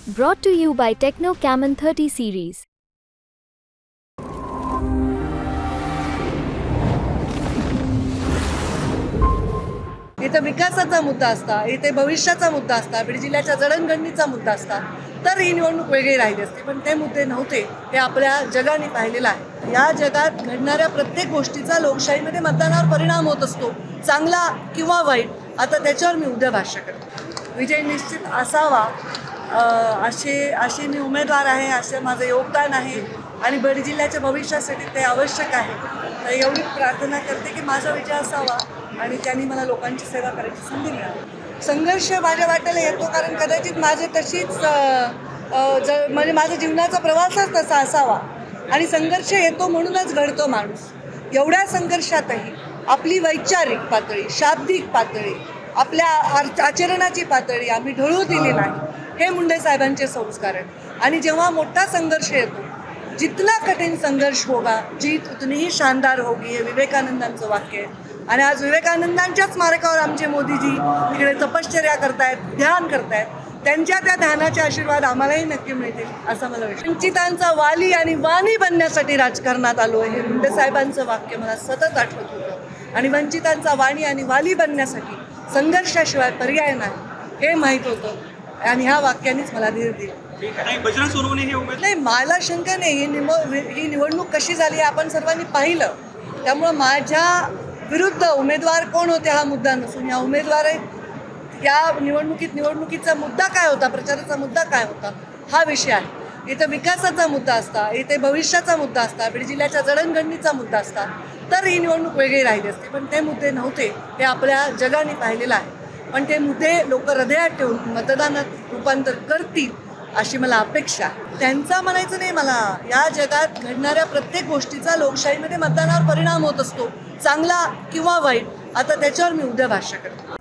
Brought to you by Techno Camon 30 series. इथे विकासाचा मुद्दा असता, इथे भविष्याचा मुद्दा असता, बीड जिल्ह्याच्या जडणघडणीचा मुद्दा असता तर ही निवडणूक वेगळी राहिली असते. पण ते मुद्दे नव्हते. हे आपल्या जगाने पाहिलेलं आहे. या जगात घडणाऱ्या प्रत्येक गोष्टीचा लोकशाहीमध्ये मतदानावर परिणाम होत असतो, चांगला किंवा वाईट. आता त्याच्यावर मी उद्या भाष्य करते. विजय निश्चित असावा असे मी उमेदवार आहे, असं माझं योगदान आहे आणि बीड जिल्ह्याच्या भविष्यासाठी ते आवश्यक आहे. तर एवढी प्रार्थना करते की माझा विजय असावा आणि त्यांनी मला लोकांची सेवा करायची संधी मिळाली. संघर्ष माझ्या वाट्याला येतो कारण कदाचित माझे तशीच म्हणजे माझा जीवनाचा प्रवासच तसा असावा आणि संघर्ष येतो म्हणूनच घडतो माणूस. एवढ्या संघर्षातही आपली वैचारिक पातळी, शाब्दिक पातळी, आपल्या आचरणाची पातळी आम्ही ढळू दिली नाही. हे मुंडे साहेबांचे संस्कार आहेत. आणि जेव्हा मोठा संघर्ष येतो, जितना कठीण संघर्ष होगा जीत उतनी ही शानदार होगी, हे विवेकानंदांचं वाक्य आहे. आणि आज विवेकानंदांच्या स्मारकावर आमचे मोदीजी तिकडे तपश्चर्या करतायत, ध्यान करतायत. त्यांच्या त्या ध्यानाचे आशीर्वाद आम्हालाही नक्की मिळतील असं मला वाटतं. वंचितांचा वाली आणि वाणी बनण्यासाठी राजकारणात आलो हे मुंडे साहेबांचं वाक्य मला सतत आठवत होतं. आणि वंचितांचा वाणी आणि वाली बनण्यासाठी संघर्षाशिवाय पर्याय नाही हे माहीत होतं. आणि ह्या वाक्यानेच मला धीर दिला. नाही, मला शंका नाही. ही निवडणूक कशी झाली आपण सर्वांनी पाहिलं. त्यामुळं माझ्या विरुद्ध उमेदवार कोण होते हा मुद्दा नसून या उमेदवार या निवडणुकीचा मुद्दा काय होता, प्रचाराचा मुद्दा काय होता हा विषय आहे. इथे विकासाचा मुद्दा असता, इथे भविष्याचा मुद्दा असता, बीड जिल्ह्याच्या जडणघडणीचा मुद्दा असता तर ही निवडणूक वेगळी राहिली असते. पण ते मुद्दे नव्हते. हे आपल्या जगाने पाहिलेलं आहे. पण ते मुद्दे लोक हृदयात ठेवून मतदानात रूपांतर करतील अशी मला अपेक्षा आहे. त्यांचा म्हणायचं नाही मला. या जगात घडणाऱ्या प्रत्येक गोष्टीचा लोकशाहीमध्ये मतदानावर परिणाम होत असतो, चांगला किंवा वाईट. आता त्याच्यावर मी उद्या भाष्य करते.